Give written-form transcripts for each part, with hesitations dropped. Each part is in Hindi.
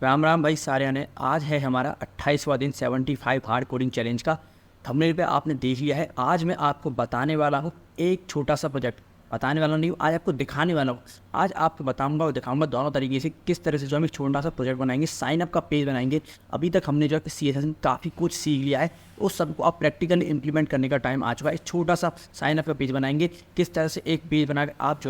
राम राम भाई सारे ने। आज है हमारा 28वां दिन 75 हार्ड कोडिंग चैलेंज का। थंबनेल पे आपने देख लिया है। आज मैं आपको बताने वाला हूँ एक छोटा सा प्रोजेक्ट। बताने वाला नहीं हूँ, आज आपको दिखाने वाला हूँ। आज आपको बताऊंगा और दिखाऊंगा दोनों तरीके से किस तरह से जो हम एक छोटा सा प्रोजेक्ट बनाएंगे, साइन अप का पेज बनाएंगे। अभी तक हमने जो है CSS में काफ़ी कुछ सीख लिया है, उस सबको आप प्रैक्टिकली इंप्लीमेंट करने का टाइम आ चुका है। एक छोटा सा साइन अप का पेज बनाएंगे, किस तरह से एक पेज बनाकर आप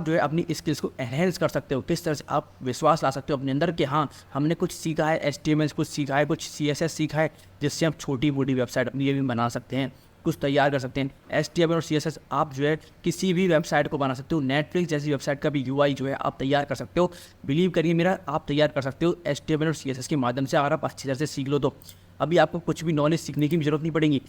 जो है अपनी स्किल्स को एनहेंस कर सकते हो, किस तरह से आप विश्वास ला सकते हो अपने अंदर कि हाँ हमने कुछ सीखा है, HTML कुछ सीखा है, कुछ CSS सीखा है, जिससे हम छोटी मोटी वेबसाइट अपनी ये भी बना सकते हैं, कुछ तैयार कर सकते हैं। HTML और CSS आप जो है किसी भी वेबसाइट को बना सकते हो। नेटफ्लिक्स जैसी वेबसाइट का भी UI जो है आप तैयार कर सकते हो। बिलीव करिए मेरा, आप तैयार कर सकते हो HTML और CSS के माध्यम से। अगर आप अच्छी तरह से सीख लो तो अभी आपको कुछ भी नॉलेज सीखने की जरूरत नहीं पड़ेगी।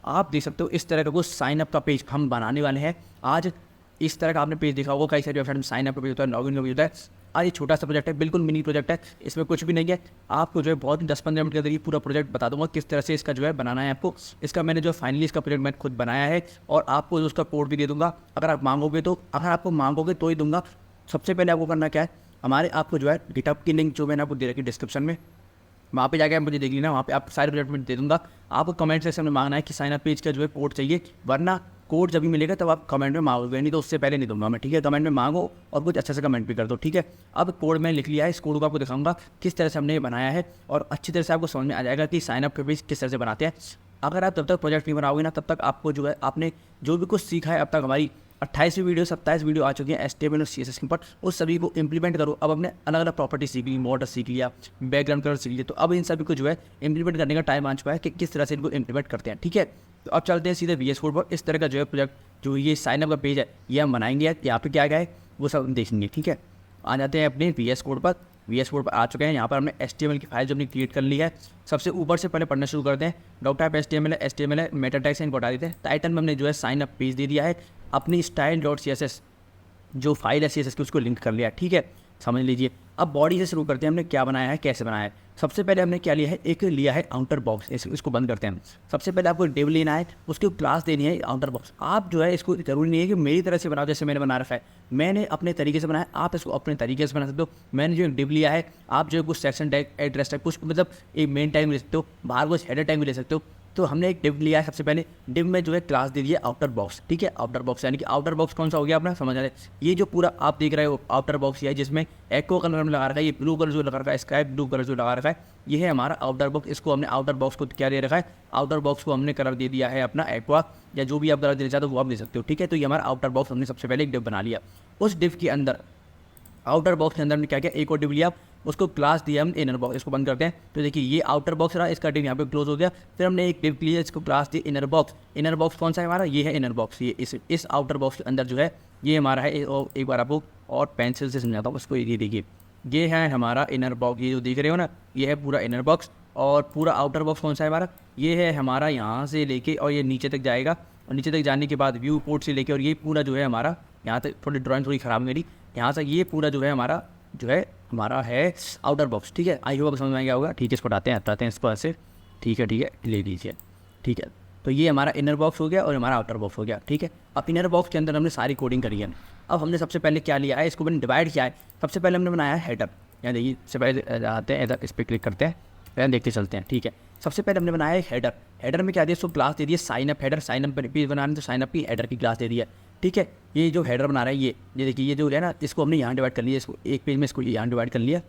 आप देख सकते हो इस तरह का कुछ साइन अप का पेज हम बनाने वाले हैं आज। इस तरह का आपने पेज देखा होगा, कई सारी वेबसाइट में साइन अप का पेज होता है, लॉगिन का पेज होता है। आज ये छोटा सा प्रोजेक्ट है, बिल्कुल मिनी प्रोजेक्ट है, इसमें कुछ भी नहीं है। आपको जो है बहुत ही 10-15 मिनट के अंदर ये पूरा प्रोजेक्ट बता दूंगा किस तरह से इसका जो है बनाना है आपको। इसका मैंने जो फाइनली इसका प्रोजेक्ट मैंने खुद बनाया है और आपको जो उसका कोड भी दे दूंगा। अगर आप मांगोगे तो, अगर आपको मांगोगे तो ही दूंगा। सबसे पहले आपको करना क्या है, हमारे आपको जो है गिटहब की लिंक जो मैंने आपको दे रखी डिस्क्रिप्शन में, वहाँ पे जाकर मुझे देख लेना। वहाँ पे आप सारे प्रोजेक्ट में दे दूंगा। आपको कमेंट सेक्शन में मांगना है कि साइन अप पेज का जो है कोड चाहिए, वरना कोड जब भी मिलेगा तब आप कमेंट में मांगोगे, नहीं तो उससे पहले नहीं दूंगा मैं, ठीक है। कमेंट में मांगो और कुछ अच्छे से कमेंट भी कर दो, ठीक है। अब कोड मैंने लिख लिया है, इस कोड को आपको दिखाऊंगा किस तरह से हमने ये बनाया है और अच्छी तरह से आपको समझ में आ जाएगा कि साइन अप के पेज किस तरह से बनाते हैं। अगर आप तब तक प्रोजेक्ट नहीं बनाओगे ना, तब तक आपको जो है आपने जो भी कुछ सीखा है अब तक, हमारी 28वीं वीडियो 27 वीडियो आ चुकी है HTML और CSS के ऊपर, उस सभी को इंप्लीमेंट करो। अब हमने अलग अलग प्रॉपर्टी सीख ली, मॉडल सीख लिया, बैकग्राउंड कलर सीख लिया, तो अब इन सभी को जो है इंप्लीमेंट करने का टाइम आ चुका है कि किस तरह से इनको इंप्लीमेंट करते हैं, ठीक है। तो अब चलते हैं सीधे VS कोड पर। इस तरह का जो है प्रोजेक्ट, जो ये साइन अप का पेज है, ये हम बनाएंगे। यहाँ पे क्या है वो सब हम देखेंगे, ठीक है। आ जाते हैं अपने VS कोड पर। VS कोड पर आ चुके हैं। यहाँ पर हमने HTML की फाइल जो हमने क्रिएट कर ली है। सबसे ऊपर से पहले पढ़ना शुरू करते हैं। डॉक टाइप HTML है, मेटा टैग से इनको हटा देते हैं। टाइटल में हमने जो है साइन अप पेज दे दिया है। अपनी style.css जो फाइल है CSS की, उसको लिंक कर लिया, ठीक है, समझ लीजिए। अब बॉडी से शुरू करते हैं, हमने क्या बनाया है, कैसे बनाया है। सबसे पहले हमने क्या लिया है, एक लिया है आउटर बॉक्स। इसको बंद करते हैं। सबसे पहले आपको डिव लेना है, उसकी क्लास देनी है आउटर बॉक्स। आप जो है इसको जरूरी नहीं है कि मेरी तरह से बनाओ जैसे मैंने बना रखा है, मैंने अपने तरीके से बनाया, आप इसको अपने तरीके से बना सकते हो। मैंने जो डिव लिया है, आप जो है कुछ सेक्शन टैग, एड्रेस टैग, कुछ मतलब एक मेन टैग ले सकते हो, बाहर कुछ हेडर टैग भी ले सकते हो। तो हमने एक डिव लिया है। सबसे पहले डिव में जो है क्लास दे दिया आउटर बॉक्स, ठीक है। आउटर बॉक्स यानी कि आउटर बॉक्स कौन सा हो गया अपना, समझ आ रहा है। ये जो पूरा आप देख रहे हो आउटर बॉक्स ये है, जिसमें एको कलर में लगा रखा है, ये ब्लू कलर जो लगा रखा है, स्काई ब्लू कलर जो लगा रखा है, ये है हमारा आउटर बॉक्स। इसको हमने आउटर बॉक्स को क्या दे रखा है, आउटर बॉक्स को हमने कलर दे दिया है अपना एक्वा, या जो भी आप कलर देना चाहते हो वो आप दे सकते हो, ठीक है। तो ये हमारा आउटर बॉक्स हमने सबसे पहले एक डिव बना लिया। उस डिव के अंदर, आउटर बॉक्स के अंदर हमने क्या किया, एक और डिव लिया, उसको क्लास दिया हम इनर बॉक्स। इसको बंद करते हैं। तो देखिए ये आउटर बॉक्स रहा, इसका डिव यहाँ पे क्लोज हो गया। फिर हमने एक डिव लिया, इसको class the inner box. Inner box कौन सा है हमारा, ये है इनर बॉक्स। ये इस आउटर बॉक्स के अंदर जो है ये हमारा है। एक बार आपको और पेंसिल से समझाता हूँ उसको। ये देखिए, ये है हमारा इनर बॉक्स, ये जो देख रहे हो ना, ये है पूरा इनर बॉक्स। और पूरा आउटर बॉक्स कौन सा है हमारा, ये है हमारा यहाँ से लेके और ये नीचे तक जाएगा, और नीचे तक जाने के बाद व्यू पोर्ट से लेके और ये पूरा जो है हमारा यहाँ तक, थोड़ी ड्राइंग थोड़ी ख़राब मेरी, यहाँ से ये पूरा जो है हमारा है आउटर बॉक्स, ठीक है। आई होप समझ में आ गया होगा, ठीक है। इसको हटाते हैं इसको ऐसे, ठीक है, ले लीजिए, ठीक है। तो ये हमारा इनर बॉक्स हो गया और हमारा आउटर बॉक्स हो गया, ठीक है। अब इनर बॉक्स के अंदर हमने सारी कोडिंग करी है। अब हमने सबसे पहले क्या लिया है, इसको मैंने डिवाइड किया है। सबसे पहले हमने बनाया है हेडर। यहाँ देखिए, सबसे पहले आते हैं इधर, इस पर क्लिक करते हैं, पहले देखते चलते हैं, ठीक है। सबसे पहले हमने बनाया है हेडर। हेडर में क्या दिया, इसको क्लास दे दिया sign up header. Sign up page बनाने तो साइन अप की हेडर की क्लास दे दिया, ठीक है। ये जो हेडर बना रहा है, ये देखिए, ये जो है ना, इसको हमने यहाँ डिवाइड कर लिया, इसको एक पेज में इसको यहाँ डिवाइड कर लिया,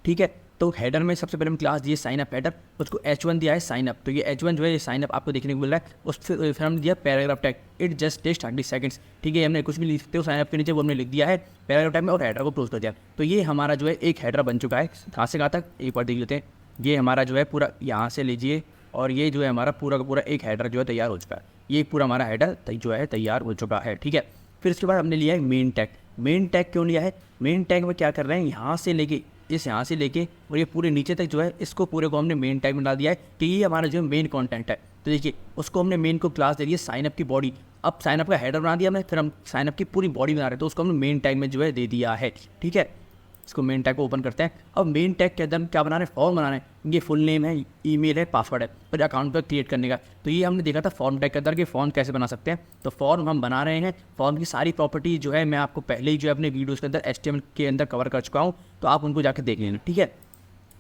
ठीक है। तो हेडर में सबसे पहले हम क्लास दिए साइन अप हेडर, उसको H1 दिया है साइन अप। तो ये H1 जो है ये साइन अप आपको देखने को मिल रहा है। उस फिर हमने दिया paragraph tag, it just takes 30 seconds, ठीक है। हमने कुछ भी लिख सकते हो साइन अप के नीचे, वो हमने लिख दिया है पैराग्राफ टैग में और हेडर को क्लोज कर दिया। तो ये हमारा जो है एक हेडर बन चुका है। कहाँ से कहाँ तक एक बार देख लेते हैं। ये हमारा जो है पूरा यहाँ से लीजिए, और ये जो है हमारा पूरा का पूरा एक हेडर जो है तैयार हो चुका है। ये पूरा हमारा हेडर जो है तैयार हो चुका है, ठीक है। फिर इसके बाद हमने लिया है मेन टैग। मेन टैग क्यों लिया है, मेन टैग में क्या कर रहे हैं, यहाँ से लेके यहाँ से लेके और ये पूरे नीचे तक जो है, इसको पूरे को हमने मेन टैग में डाल दिया है कि ये हमारा जो मेन कंटेंट है। तो देखिए, उसको हमने मेन को क्लास दे दी है साइन अप की बॉडी। अब साइन अप का हेडर बना दिया हमने, फिर हम साइन अप की पूरी बॉडी बना रहे हैं, तो उसको हमने मेन टैग में जो है दे दिया है, ठीक है। इसको मेन टैग को ओपन करते हैं। अब मेन टैग के अंदर क्या बना रहे हैं, फॉर्म बना रहे हैं। ये फुल नेम है, ईमेल है, पासवर्ड है, फिर अकाउंट पर क्रिएट करने का। तो ये हमने देखा था फॉर्म टैग के अंदर कि फॉर्म कैसे बना सकते हैं। तो फॉर्म हम बना रहे हैं। फॉर्म की सारी प्रॉपर्टी जो है मैं आपको पहले ही जो है अपने वीडियोज़ के अंदर HTML के अंदर कवर कर चुका हूँ, तो आप उनको जाकर देख लेना, ठीक है।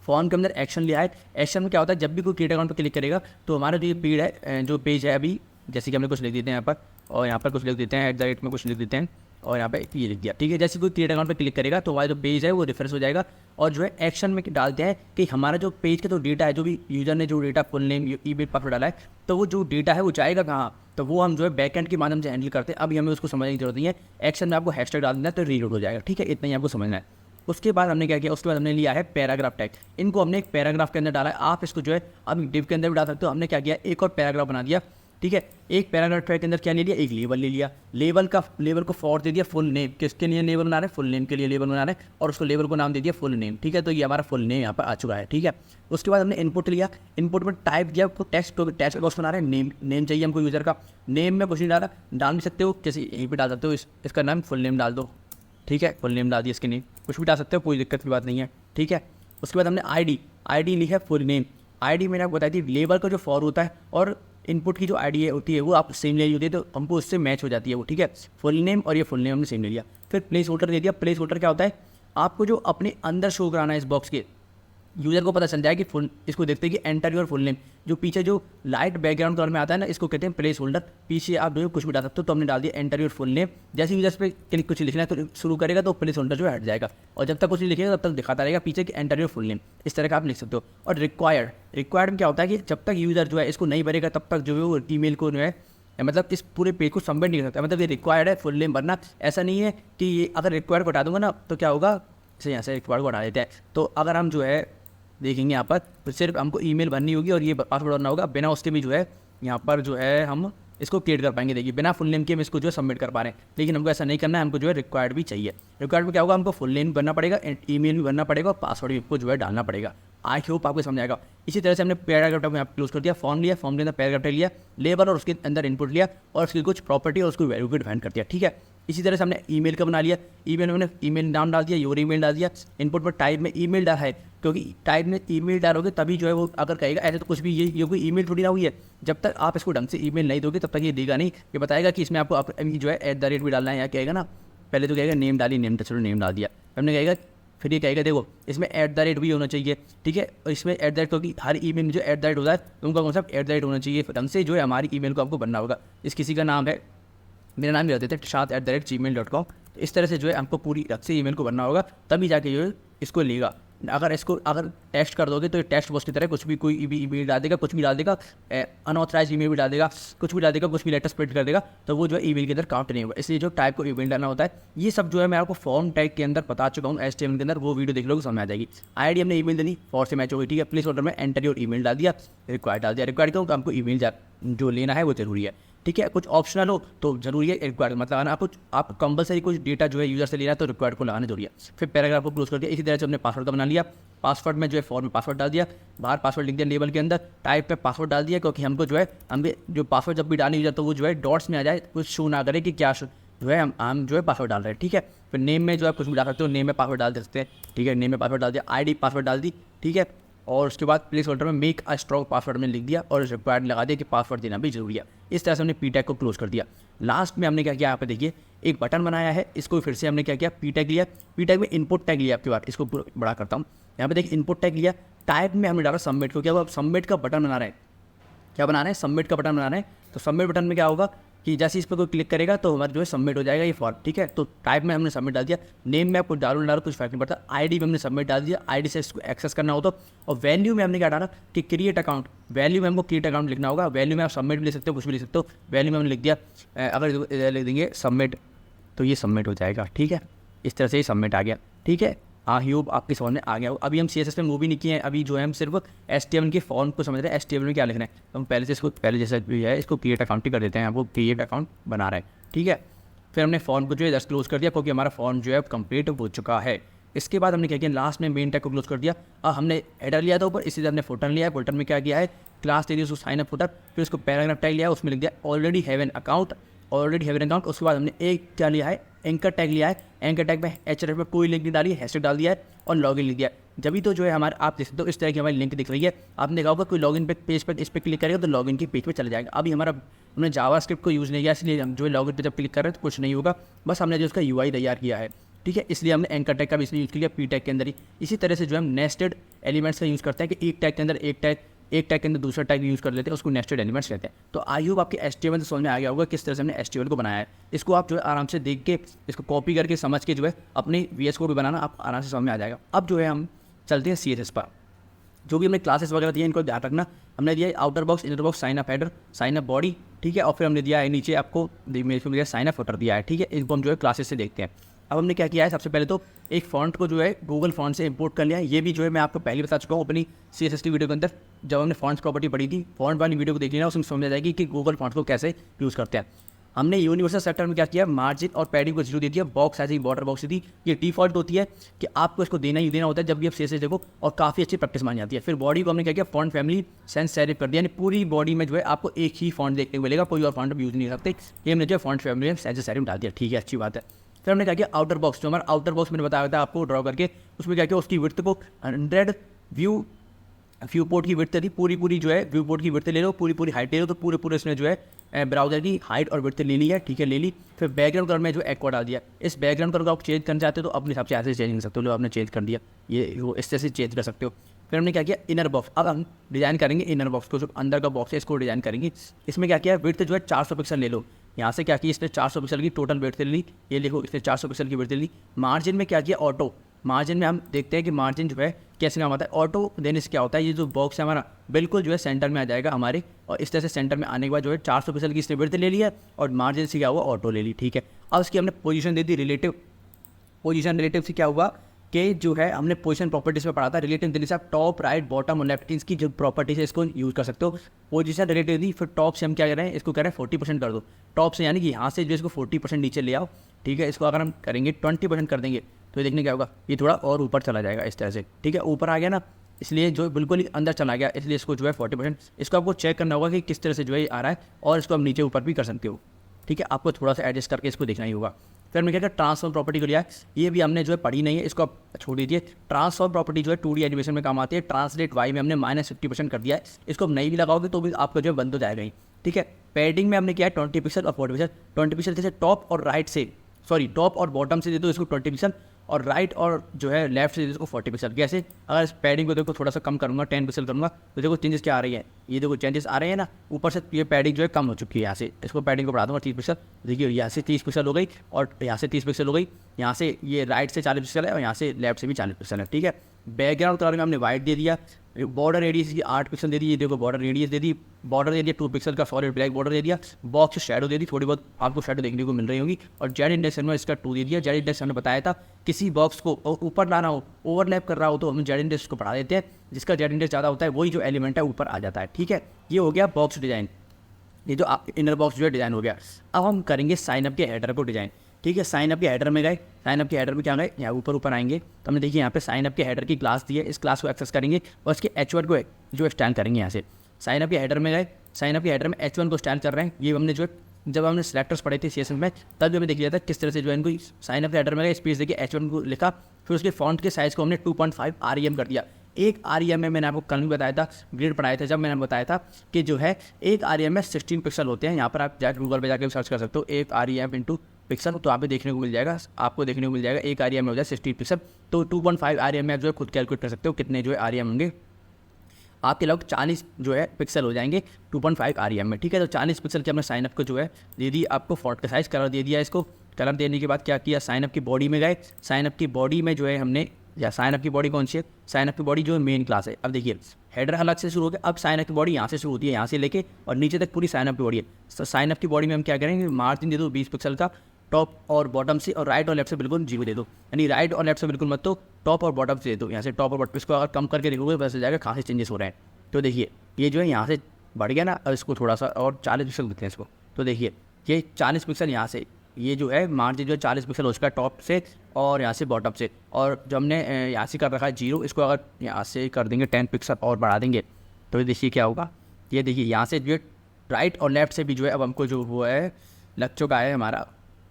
फॉर्म के अंदर एक्शन लिया है। एक्शन में क्या होता है, जब भी कोई क्रिएट अकाउंट पर क्लिक करेगा तो हमारा जो ये पेज है अभी, जैसे कि हमने कुछ लिख देते हैं यहाँ पर, और यहाँ पर कुछ लिख देते हैं, @ में कुछ लिख देते हैं, और यहाँ पे ये लिख दिया, ठीक है। जैसे कोई क्रिएट अकाउंट पर क्लिक करेगा तो हमारा जो पेज है वो रिफ्रेश हो जाएगा। और जो है एक्शन में डाल दिया है कि हमारा जो पेज का जो डेटा है, जो भी यूजर ने जो data full name, email, password डाला है, तो वो जो डेटा है वो जाएगा कहाँ, तो वो हम जो है बैकएंड के माध्यम से हैंडल करते हैं। अभी हमें उसको समझने की जरूरत नहीं है। एक्शन में आपको हैशटैग डाल देना है तो रीलोड हो जाएगा, ठीक है। इतना ही आपको समझना है। उसके बाद हमने क्या किया, उसके बाद हमने लिया है पैराग्राफ टैग। इनको हमने एक पैराग्राफ के अंदर डाला है। आप इसको जो है अब डिव के अंदर भी डाल सकते हो। हमने क्या किया, एक और पैराग्राफ बना दिया, ठीक है। एक पैराग्राफ टैग के अंदर क्या ले लिया, एक लेबल ले लिया। लेबल को फॉर दे दिया फुल नेम। किसके लिए लेबल बना रहे हैं, फुल नेम के लिए लेबल बना रहे हैं, और उसको लेबल को नाम दे दिया फुल नेम, ठीक है। तो ये हमारा फुल नेम यहाँ पर आ चुका है, ठीक है। उसके बाद हमने इनपुट लिया। इनपुट में टाइप किया, टेक्स्ट का बॉक्स बना रहे हैं। नेम चाहिए हमको यूज़र का। नेम में कुछ नहीं डाला, डाल भी सकते हो, जैसे यहीं पर डाल सकते हो, इसका नाम फुल नेम डाल दो, ठीक है। फुल नेम डाल दिया, इसके नेम कुछ भी डाल सकते हो, कोई दिक्कत की बात नहीं है, ठीक है। उसके बाद हमने आईडी ली है फुल नेम। आईडी मैंने आपको बताई थी, लेबल का जो फॉर होता है और इनपुट की जो आईडी है होती है वो आप सेम ले ली होती है, तो हमको उससे मैच हो जाती है वो, ठीक है। फुल नेम और ये फुल नेम हमने सेम ले लिया। फिर प्लेस होल्डर दे दिया। प्लेस होल्डर क्या होता है, आपको जो अपने अंदर शो कराना है इस बॉक्स के, यूज़र को पता चल जाए कि फुल, इसको देखते हैं कि एंटर योर फुल नेम। जो पीछे जो लाइट बैकग्राउंड कलर में आता है ना, इसको कहते हैं प्लेस होल्डर। पीछे आप जो कुछ भी डाल सकते हो, तो हमने डाल दिया एंटर योर फुल नेम। जैसे यूजर्स पे क्लिक कुछ लिखना है तो शुरू करेगा तो प्लेस होल्डर जो हट जाएगा, और जब तक कुछ नहीं लिखेगा तब तक दिखाता रहेगा पीछे कि एंटर योर फुल नेम। इस तरह का आप लिख सकते हो। और रिक्वायर्ड में क्या होता है कि जब तक यूज़र जो है इसको नहीं भरेगा तब तक जो है वो ईमेल को जो है, मतलब इस पूरे पेज को सबमिट नहीं कर सकता। मतलब ये रिक्वायर्ड है फुल नेम भरना। ऐसा नहीं है कि ये अगर रिक्वायर्ड को हटा दूंगा ना तो क्या होगा, जैसे यहाँ से रिक्वायर्ड को हटा देते हैं, तो अगर हम जो है देखेंगे यहाँ पर, तो सिर्फ हमको ईमेल भरनी होगी और ये पासवर्ड भरना होगा। बिना उसके भी जो है यहाँ पर जो है हम इसको क्रिएट कर पाएंगे। देखिए बिना फुल नेम के हम इसको जो है सबमिट कर पा रहे हैं, लेकिन हमको ऐसा नहीं करना है। हमको जो है रिक्वायर्ड भी चाहिए। रिक्वायर्ड में क्या होगा, हमको फुल नेम भरना पड़ेगा, ईमेल भी भरना पड़ेगा, और पासवर्ड भी आपको जो है डालना पड़ेगा। आई होप आपको समझ आएगा। इसी तरह से हमने पैराग्राफ टैग में आप क्लोज कर दिया। फॉर्म लिया, फॉर्म के अंदर पैराग्राफ टैग लिया, लेबल और उसके अंदर इनपुट लिया, और उसकी कुछ प्रॉपर्टी और उसको वैल्यू को डिफाइन कर दिया, ठीक है। इसी तरह से हमने ईमेल का बना लिया। ईमेल में हमने ईमेल नाम डाल दिया, योर ईमेल डाल दिया। इनपुट पर टाइप में ईमेल डाला है, क्योंकि टाइप में ईमेल डालोगे तभी जो है वो अगर कहेगा। ऐसे तो कुछ भी ये कोई ईमेल थोड़ी ना हुई है। जब तक आप इसको ढंग से ईमेल नहीं दोगे तब तक ये देगा नहीं। ये बताएगा कि इसमें आपको जो है @ भी डालना है, या कहेगा ना, पहले तो कहेगा नेम डाली, नेम तो चलो नेम डाल दिया, हमने कहेगा। फिर ये कहेगा देखो इसमें @ भी होना चाहिए, ठीक है। और इसमें @ क्योंकि हर ईमेल में जो @ होता है तो उनका कॉन्सेप्ट @ होना चाहिए। ढंग से जो है हमारी ईमेल को आपको बनना होगा। इस किसी का नाम है, मेरा नाम ही रख देते हैं shad@gmail.com। तो इस तरह से जो है हमको पूरी रख से ईमेल को बनना होगा, तभी जाके जो है इसको लेगा। अगर टेस्ट कर दोगे तो ये टेस्ट बॉक्स की तरह कुछ भी कोई भी ईमेल डाल देगा, कुछ भी डाल देगा, अनऑथराइज ईमेल भी डाल देगा, कुछ भी डाल देगा, कुछ भी लेटर स्प्रेड कर देगा, तो वो जो है ईमेल के अंदर काउंट नहीं होगा। इसलिए जो टाइप को ईमेल डालना होता है, ये सब जो है मैं आपको फॉर्म टैग के अंदर बता चुका हूँ HTML के अंदर। वो वीडियो देख लोगे समझ आ जाएगी। आईडी हमने ईमेल देनी, फॉर से मैच हो गई, ठीक है। प्लेस होल्डर में एंटर योर ईमेल डाल दिया, रिक्वायर्ड डाल दिया। रिक्वायर्ड क्यों, तो हमको ईमेल जो लेना है वो जरूरी है, ठीक है। कुछ ऑप्शनल हो तो जरूरी है रिक्वायर्ड, मतलब आप कंपलसरी कुछ डेटा जो है यूजर से लेना है तो रिक्वायर्ड को लगाना जरूरी है। फिर पैराग्राफ को क्लोज कर दिया। इसी तरह से हमने पासवर्ड का बना लिया। पासवर्ड में जो है फॉर्म में पासवर्ड डाल दिया, बाहर पासवर्ड लिख दिया लेबल के अंदर, टाइप पे पासवर्ड डाल दिया, क्योंकि हमको जो है हमें जो पासवर्ड जब भी डालने यूजर तो वो जो है डॉट्स में आ जाए, कुछ शो ना करे कि क्या जो है हम जो है पासवर्ड डाल रहे हैं, ठीक है। फिर नेम में जो है कुछ भी डाल सकते हो, नेम में पासवर्ड डाल सकते हैं, ठीक है। नेम में पासवर्ड डाल दिया, आईडी पासवर्ड डाल दी, ठीक है। और उसके बाद प्लेस होल्डर में मेक अ स्ट्रॉन्ग पासवर्ड में लिख दिया, और रिक्वायर्ड लगा दिया कि पासवर्ड देना भी जरूरी है। इस तरह से हमने पी टैग को क्लोज कर दिया। लास्ट में हमने क्या किया, यहाँ पे देखिए एक बटन बनाया है, इसको फिर से हमने क्या किया, पी टैग लिया। पी टैग में इनपुट टैग लिया, आपके बाद इसको बड़ा करता हूँ। यहाँ पे देखिए इनपुट टैग लिया, टाइप में हमने डाला सबमिट को। क्या हुआ, सबमिट का बटन बना रहे हैं, क्या बना रहे हैं, सबमिट का बटन बना रहे हैं। तो सबमिट बटन में क्या होगा कि जैसे इस पर कोई क्लिक करेगा तो हमारा जो है सबमिट हो जाएगा ये फॉर्म, ठीक है। तो टाइप में हमने सबमिट डाल दिया। नेम में आपको डालो कुछ फर्क नहीं पड़ता। आईडी में हमने सबमिट डाल दिया, आईडी से इसको एक्सेस करना हो तो। और वैल्यू में हमने क्या डाला कि क्रिएट अकाउंट, वैल्यू में हमको क्रिएट अकाउंट लिखना होगा। वैल्यू में आप सबमिट भी लिख सकते हो, कुछ भी लिख सकते हो। वैल्यू में हमने लिख दिया, अगर लिख देंगे सबमिट तो ये सबमिट हो जाएगा, ठीक है। इस तरह से ही सबमिट आ गया, ठीक है। आई होप आपके समझ में आ गया हो। अभी हम CSS में मूव भी नहीं किए हैं, अभी जो है हम सिर्फ HTML के फॉर्म को समझ रहे हैं, HTML में क्या लिखना है। तो हम पहले जैसा भी है इसको क्रिएट अकाउंट ही कर देते हैं। आपको क्रिएट अकाउंट बना रहे हैं, ठीक है। फिर हमने फॉर्म को जो है जस्ट क्लोज कर दिया, क्योंकि हमारा फॉर्म जो है कंप्लीट हो चुका है। इसके बाद हमने क्या किया, लास्ट में मेन टैग को क्लोज कर दिया। हमने हेडर लिया था ऊपर, इसी तरह हमने फुटर लिया है। फुटर में क्या किया है, क्लास दे दी उसको साइन अप फुटर। फिर उसको पैराग्राफ टैग लिया, उसमें लिख दिया already have an account. Already have an account. उसके बाद हमने एक क्या लिया है, एंकर टैग लिया है। एंकर टैग में HRF में कोई लिंक नहीं डाली है, हैशटैग डाल दिया है और लॉगिन लिख दिया है। जब भी तो जो है हमारे आप देख सकते हो इस तरह की हमारी लिंक दिख रही है। आपने देखा होगा कोई लॉगिन पे पेज पर इस पर क्लिक करेगा तो लॉगिन की पेज पे चला जाएगा। अभी हमने जावास्क्रिप्ट को यूज़ नहीं किया, इसलिए हम जो है लॉगिन पे जब क्लिक कर रहे हैं तो कुछ नहीं होगा, बस हमने जो उसका UI तैयार किया है, ठीक है। इसलिए हमने एंकर टैग का भी इसलिए यूज़ किया P टैग के अंदर ही। इसी तरह से जो हम नेस्टेड एलिमेंट्स का यूज़ करते हैं कि एक टैग के अंदर एक टैग के अंदर दूसरा टैग यूज़ कर लेते हैं, उसको नेस्टेड एलिमेंट्स कहते हैं। तो आई होप आपके HTML से समझ में आ गया होगा किस तरह से हमने HTML को बनाया है। इसको आप जो है आराम से देख के, इसको कॉपी करके समझ के जो है अपनी VS कोड भी बनाना आप आराम से समझ में आ जाएगा। अब जो है हम चलते हैं CSS पर। जो भी हमने क्लासेस वगैरह दिए इनको ध्यान रखना। हमने दिया है outer box, inner box, sign up header, sign up body, ठीक है। और फिर हमने दिया है नीचे आपको मेरे साइन अप फुटर दिया है, ठीक है। इनको हम जो है क्लासेस से देखते हैं। अब हमने क्या किया है, सबसे पहले तो एक फॉन्ट को जो है गूगल फॉन्ट से इंपोर्ट कर लिया है। ये भी जो है मैं आपको पहले बता चुका हूँ अपनी CSS की वीडियो के अंदर, जब हमने फॉन्ट्स प्रॉपर्टी पढ़ी थी। फॉन्ट वाली वीडियो को देख लेना, उसमें समझ आ जाएगी कि गूगल फॉन्ट्स को कैसे यूज़ करते हैं। हमने यूनिवर्सल सेक्टर में क्या किया, मार्जिन और पैडिंग को 0 दे दिया, बॉक्स ऐसे ही बॉर्डर बॉक्स दी। ये डिफॉल्ट होती है कि आपको इसको देना ही देना होता है जब भी आप CSS देखो, और काफ़ी अच्छी प्रैक्टिस मानी जाती है। फिर बॉडी को हमने क्या किया, फॉन्ट फैमिली सेंस सेरिफ कर दिया, यानी पूरी बॉडी में जो है आपको एक ही फॉन्ट देखने को मिलेगा, कोई और फॉन्ट यूज़ नहीं करते। ये हमने जो फॉन्ट फैमिली सेंस सेरिफ डाल दिया, ठीक है, अच्छी बात है। फिर हमने क्या किया, आउटर बॉक्स, जो हमारा आउटर बॉक्स मैंने बताया था आपको ड्रॉ करके, उसमें क्या किया, उसकी विड्थ को 100 व्यू पोर्ट की विड्थ थी, पूरी जो है व्यू पोर्ट की विड्थ ले लो, पूरी हाइट ले लो। तो पूरे इसने जो है ब्राउजर की हाइट और विड्थ ले ली है, ठीक है, ले ली। फिर बैकग्राउंड कलर में जो एक्वा डाल दिया। इस बैकग्राउंड कलर को आप चेंज करना चाहते हो तो अपने हिसाब से ऐसे चेंज कर सकते हो, लो आपने चेंज कर दिया, ये वो इस तरह से चेंज कर सकते हो। फिर हमने क्या किया, इनर बॉक्स। अब हम डिज़ाइन करेंगे इनर बॉक्स को, जो अंदर का बॉक्स है इसको डिज़ाइन करेंगे। इसमें क्या किया, विड्थ जो है 400 पिक्सल ले लो। यहाँ से क्या किया, इसने 400 पिक्सल की टोटल विड्थ ले ली, ये देखो इसने 400 पिक्सल की विड्थ ले ली। मार्जिन में क्या किया, ऑटो। मार्जिन में हम देखते हैं कि मार्जिन जो है कैसे काम आता है। ऑटो देने से क्या होता है, ये जो बॉक्स है हमारा बिल्कुल जो है सेंटर में आ जाएगा हमारे, और इस तरह से सेंटर में आने के बाद जो है 400 पिक्सल की इसने विड्थ ले लिया और मार्जिन से क्या हुआ, ऑटो ले ली, ठीक है। अब इसकी हमने पोजीशन दे दी रिलेटिव। पोजीशन रिलेटिव से क्या हुआ कि जो है हमने पोजीशन प्रॉपर्टीज में पढ़ा था, रिलेटिव देने से आप टॉप, राइट, बॉटम और लेफ्ट इसकी जो प्रॉपर्टीज है इसको यूज़ कर सकते हो। पोजीशन रिलेटिव दी, फिर टॉप से हम क्या कर रहे हैं, इसको कह रहे हैं 40% कर दो टॉप से, यानी कि यहाँ से जो इसको 40% नीचे ले आओ, ठीक है। इसको अगर हम करेंगे 20% कर देंगे तो देखने क्या होगा, ये थोड़ा और ऊपर चला जाएगा इस तरह से, ठीक है। ऊपर आ गया ना, इसलिए जो बिल्कुल ही अंदर चला गया, इसलिए इसको जो है 40%, इसको आपको चेक करना होगा कि किस तरह से जो है आ रहा है, और इसको हम नीचे ऊपर भी कर सकते हो, ठीक है। आपको थोड़ा सा एडजस्ट करके इसको देखना ही होगा। फिर हमने क्या किया, ट्रांसफॉर्म प्रॉपर्टी को लिया है। ये भी हमने जो है पढ़ी नहीं है, इसको आप छोड़ दीजिए। ट्रांसफॉर्म प्रॉपर्टी जो है 2D एनिमेशन में काम आती है। ट्रांसलेट वाई में हमने -50% कर दिया है, इसको हम नहीं भी लगाओगे तो भी आपका जो है बंद हो जाएगा ही, ठीक है। पैडिंग में हमने किया है 20 पिक्सल और 40 पिक्सल। 20 पिक्सल जैसे टॉप और राइट से, सॉरी टॉप और बॉटम से दे दो इसको 20 पिक्सल, और राइट और जो है लेफ्ट से इसको 40 पिक्सल। कैसे, अगर इस पैडिंग को देखो थोड़ा सा कम करूँगा, 10 पिक्सल करूँगा, तो देखो चेंजेस क्या आ रही है, ये देखो चेंजेस आ रहे हैं ना। ऊपर से ये पैडिंग जो है कम हो चुकी है, यहाँ से इसको पैडिंग को बढ़ा दूँगा 30 पिक्सल, देखिए यहाँ से 30 पिक्सल हो गई, और यहाँ से 30 पिक्सल हो गई। यहाँ से ये राइट से 40 पिक्सल है, और यहाँ से लेफ्ट से भी 40 पिक्सल है, ठीक है। बैकग्राउंड कलर में हमने वाइट दे दिया। बॉर्डर रेडियस की 8 पिक्सल दे दी, ये देखो बॉर्डर रेडियस दे दी। बॉर्डर दे दिया 2 पिक्सल का सॉलिड ब्लैक बॉर्डर दे दिया। बॉक्स शेडो दे दी, थोड़ी बहुत आपको शेडो देखने को मिल रही होगी। और जेड इंडेक्स में इसका 2 दे दिया। जेड इंडेक्स हमने बताया था किसी बॉक्स को ऊपर लाना हो, ओवरलैप कर रहा हो तो हम जेड इंडेक्स को बढ़ा देते हैं, जिसका जेड इंडेक्स ज़्यादा होता है वही जो एलिमेंट है ऊपर आ जाता है, ठीक है। ये हो गया बॉक्स डिज़ाइन, ये जो इनर बॉक्स जो है डिज़ाइन हो गया। अब हम करेंगे साइन अप के हेडर को डिज़ाइन, ठीक है। साइन अप के हेडर में गए, साइन अप के हेडर में क्या गए, यहाँ ऊपर आएंगे तो हमने देखिए यहाँ पे साइन अप के हेडर की क्लास दी है। इस क्लास को एक्सेस करेंगे और इसके H1 को जो एक्सटेंड करेंगे यहाँ से। साइन अप के हेडर में गए, साइन अप के हेडर में H1 को स्टैंड कर रहे हैं। ये हमने जो जब हमने सेलेक्टर्स पढ़े थे CSS में, तब हमें देख लिया था किस तरह से जो है इनको साइन अप के हेडर में गए, स्पेस देखिए H1 को लिखा, फिर उसके फॉन्ट के साइज़ को हमने 2.5 REM कर दिया। एक REM में मैंने आपको कल भी बताया था, ग्रेड पढ़ाया था जब मैंने बताया था कि जो है एक REM में 16 पिक्सल होते हैं। यहाँ पर आप जाकर गूगल पे जाकर सर्च कर सकते हो, एक REM इंटू पिक्सल, तो आप देखने को मिल जाएगा, आपको देखने को मिल जाएगा एक REM में हो जाए 16 पिक्सल। तो 2.5 REM में आप जो है खुद कैलकुलेट कर सकते हो कितने जो है REM होंगे। आपके लगभग 40 जो है पिक्सल हो जाएंगे 2.5 REM में, ठीक है। तो 40 पिक्सल के हमने साइनअप को जो है दे दी आपको फॉन्ट का साइज़, कलर दे दिया इसको। कलर देने के बाद क्या किया, साइनअप की बॉडी में गए। साइनअप की बॉडी में जो है हमने, या साइनअप की बॉडी कौन सी है, साइनअप की बॉडी जो है मेन क्लास है। अब देखिए हेडर अलग से शुरू हो गया, अब साइनअप की बॉडी यहाँ से शुरू होती है, यहाँ से लेके और नीचे तक पूरी साइनअप की बॉडी है। तो साइनअप की बॉडी में हम क्या करेंगे, मार्जिन दे दो 20 पिक्सल का टॉप और बॉटम से, और राइट और लेफ्ट से बिल्कुल 0 दे दो, यानी राइट और लेफ्ट से बिल्कुल मत, तो टॉप और बॉटम से दे दो। यहाँ से टॉप और बॉटम, इसको अगर कम करके देखोगे वैसे जाएगा कहाँ से चेंजेस हो रहे हैं। तो देखिए ये जो है यहाँ से बढ़ गया ना, अब इसको थोड़ा सा और 40 पिक्सल देते हैं इसको। तो देखिए ये 40 पिक्सल यहाँ से, ये जो है मार्जिन जो है 40 पिक्सल हो चुका है टॉप से और यहाँ से बॉटम से। और जो हमने यहाँ से कर रखा है 0, इसको अगर यहाँ से कर देंगे 10 पिक्सल और बढ़ा देंगे तो ये देखिए क्या होगा। ये देखिए यहाँ से जो है राइट और लेफ्ट से भी जो है अब हमको जो वो है लग चुका है हमारा,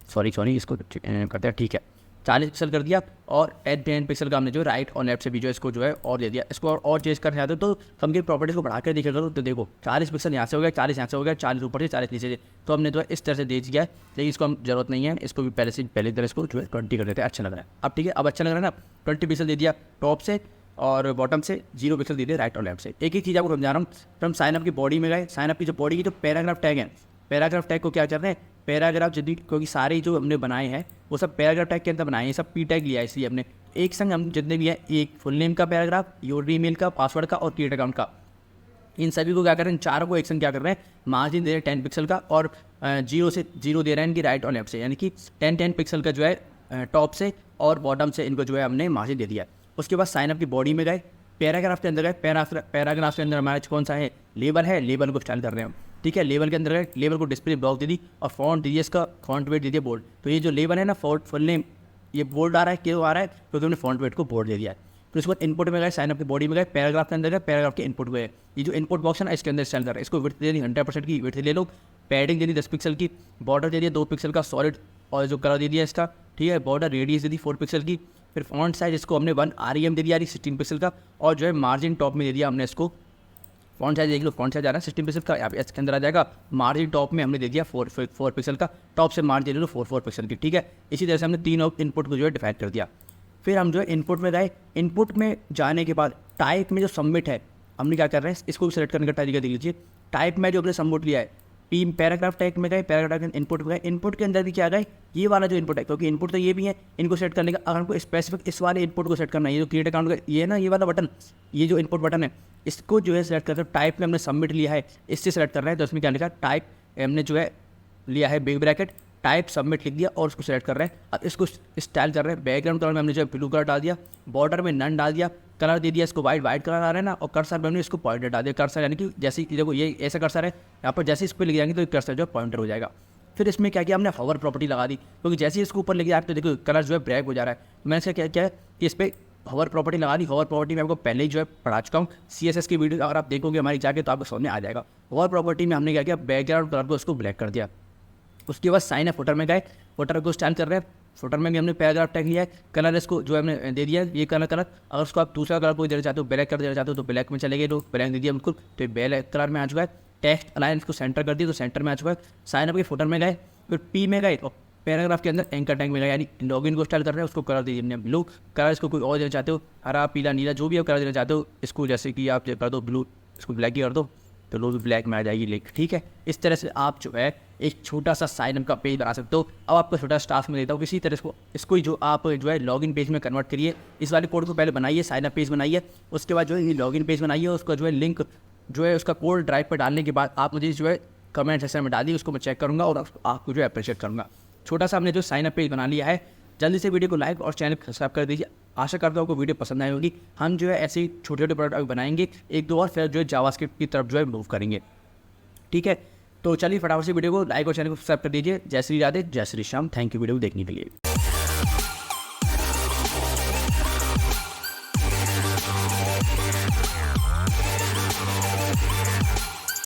सॉरी इसको करते हैं, ठीक है 40 पिक्सल कर दिया। और 8 पिक्सल का हमने जो राइट और लेफ्ट से भी जो इसको जो है और दे दिया। इसको और चेंज करना चाहते हो तो हम की प्रॉपर्टीज को बढ़ा कर देखा करो, तो देखो 40 पिक्सल यहाँ से हो गया, 40 यहाँ से हो गया, 40 ऊपर से 40 नीचे से, तो हमने जो है इस तरह से दे दिया है। लेकिन इसको हम जरूरत नहीं है, इसको भी पहले तरह इसको जो है 20 कर देते हैं, अच्छा लग रहा है। अब ठीक है, अब अच्छा लग रहा है ना, 20 पिक्सल दे दिया टॉप से और बॉटम से, 0 पिक्सल दे दिया राइट और लेफ्ट से। एक ही चीज़ आपको समझा रहा हूँ। फिर हम साइनअप की बॉडी में गए, साइनअप की जो बॉडी की जो पैराग्राफ टैग है, पैराग्राफ टैग को क्या कर रहे हैं, पैराग्राफ जल्दी, क्योंकि सारे जो हमने बनाए हैं वो सब पैराग्राफ टैग के अंदर बनाए हैं, सब पी टैग लिया है, इसलिए हमने एक संग हम जितने भी हैं, एक फुल नेम का पैराग्राफ, योर ईमेल का, पासवर्ड का और क्रिएट अकाउंट का, इन सभी को क्या कर रहे हैं, चारों को एक संग क्या कर रहे हैं, मार्जिन दे रहे हैं 10 पिक्सल का और 0 से 0 दे रहे हैं इनकी राइट और लेफ्ट से, यानी कि 10 पिक्सल का जो है टॉप से और बॉटम से इनको जो है हमने मार्जिन दे दिया। उसके बाद साइनअप की बॉडी में गए, पैराग्राफ के अंदर गए, पैराग्राफ के अंदर हमारा कौन सा है, लेबल है, लेबल को स्टाइल कर रहे हैं हम, ठीक है। लेबल के अंदर गए, लेबल को डिस्प्ले ब्लॉक दे दी और फॉन्ट दे दिया, इसका फॉन्ट वेट दे दिया बोल्ड। तो ये जो लेबल है ना, फुल नेम, ये बोल्ड आ रहा है, क्यों आ रहा है, क्योंकि हमने फॉन्ट वेट को बोल्ड दे दिया है। फिर उसके बाद इनपुट में गए, साइनअप की बॉडी में गए, पैराग्राफ के अंदर गए, पैराग्राफ के इनपुट में गए, ये जो इनपुट बॉक्स है ना इसके अंदर स्टाइल कर रहे हैं, इसको विड्थ दे दी 100% की विड्थ ले लो, पैडिंग दे दी 10 पिक्सल की, बॉर्डर दे दिया 2 पिक्सल का सॉलिड और जो कलर दे दिया इसका, ठीक है, बॉर्डर रेडियस दे दी 4 पिक्सल की। फिर फॉन्ट साइज इसको हमने 1 REM दे दिया 16 पिक्सल का, और जो है मार्जिन टॉप में दे दिया हमने इसको, फॉन्ट साइज देख लो, फॉन्ट साइज आ रहा है 16 पिक्सल का, इसके अंदर आ जाएगा। मार्जिन टॉप में हमने दे दिया 4 पिक्सल का, टॉप से मार्जिन ले लो 4 पिक्सल की, ठीक है। इसी तरह से हमने 3 इनपुट को जो है डिफाइन कर दिया। फिर हम जो है इनपुट में गए, इनपुट में जाने के बाद टाइप में जो सबमिट है, हमने क्या कर रहे हैं, इसको सेलेक्ट करने का तरीका देख लीजिए। टाइप में जो हमने सबमिट लिया है, पैराग्राफ टैग में गए, पैराग्राफ के इनपुट में गए, इनपुट के अंदर भी क्या गए, ये वाला जो इनपुट है, क्योंकि इनपुट तो ये भी है, इनको सेट करने का, अगर हमको स्पेसिफिक इस वाले इनपुट को सेट करना है, ये जो क्रिएट अकाउंट का ये है ना, ये वाला बटन, ये जो इनपुट बटन है, इसको जो है सेलेक्ट करते हैं। टाइप में हमने सबमिट लिया है, इससे सेलेक्ट कर रहे हैं, तो उसमें क्या लिखा, टाइप हमने जो है लिया है बिग ब्रैकेट, टाइप सबमिट लिख दिया और उसको सेलेक्ट कर रहे हैं। अब इसको स्टाइल कर रहे हैं, बैकग्राउंड कलर में हमने जो है ब्लू कलर डाल दिया, बॉर्डर में नन डाल दिया, कलर दे दिया इसको वाइट कलर आ रहा है ना, और कर्सर में हमने इसको पॉइंटर डाल दिया। कर्सर यानी कि जैसे देखो ये ऐसा कर्सर है, यहाँ पर जैसे इस पर लिख जाएंगे तो कर्सर जो है पॉइंटर हो जाएगा। फिर इसमें क्या किया हमने, हॉवर प्रॉपर्टी लगा दी, क्योंकि जैसे ही इसको ऊपर लेके जाते तो देखो कलर जो है ब्लैक हो जा रहा है। तो मैंने इसका क्या है कि इस पर हॉवर प्रॉपर्टी लगा दी। हॉवर प्रॉपर्टी में आपको पहले ही जो है पढ़ा चुका हूँ, CSS की वीडियो अगर आप देखोगे हमारी जाके तो आपको समझ में आ जाएगा। हॉवर प्रॉपर्टी में हमने क्या किया, बैकग्राउंड कलर को उसको ब्लैक कर दिया। उसके बाद साइन है, फुटर में गए, फुटर को स्टाइल कर रहे हैं, फुटर में भी हमने पैराग्राफ टैग लिया है, कलर इसको जो हमने दे दिया है ये कलर। अगर उसको आप दूसरा कलर कोई देना चाहते हो, ब्लैक कर देना चाहते हो तो ब्लैक में चले गए, तो ब्लैक दे दिया बिल्कुल, तो ये ब्लैक कलर में आ चुका है। टेक्स्ट अलाइन इसको सेंटर कर दिया तो सेंटर में आ चुका है। साइन अप के फुटर में गए, फिर पी में गए और पैराग्राफ के अंदर एंकर टैग में गए, यानी लॉगिन को स्टाइल कर रहे हैं, उसको कलर दे दिया हमने ब्लू कलर। इसको कोई और देना चाहते हो, हरा पीला नीला जो भी आप कलर देना चाहते हो, इसको जैसे कि आप कर दो ब्लू, इसको ब्लैक ही कर दो तो लो भी ब्लैक में आ जाएगी लिंक, ठीक है। इस तरह से आप जो है एक छोटा सा साइन अप का पेज बना सकते हो। अब आपको छोटा सा टास्क में देता हूँ, किसी तरह इसको जो आप जो है लॉगिन पेज में कन्वर्ट करिए। इस वाले कोड को पहले बनाइए, साइन अप पेज बनाइए, उसके बाद जो है लॉगिन पेज बनाइए, उसका जो है लिंक जो है उसका कोड ड्राइव पर डालने के बाद आप मुझे जो है कमेंट सेक्शन में डालिए, उसको मैं चेक करूँगा और आपको जो है अप्रिशिएट करूँगा। छोटा सा हमने जो साइन अप पेज बना लिया है। जल्दी से वीडियो को लाइक और चैनल को सब्सक्राइब कर दीजिए। आशा करता हूँ आपको वीडियो पसंद आई होगी। हम जो है ऐसे ही छोटे छोटे प्रोडक्ट अभी बनाएंगे, एक दो और फिर जो है जावास्क्रिप्ट की तरफ जो है मूव करेंगे, ठीक है। तो चलिए फटाफट से वीडियो को लाइक और चैनल को सब्सक्राइब कर दीजिए। जय श्री राधे, जय Shri Shyam. Thank you video को देखने के लिए।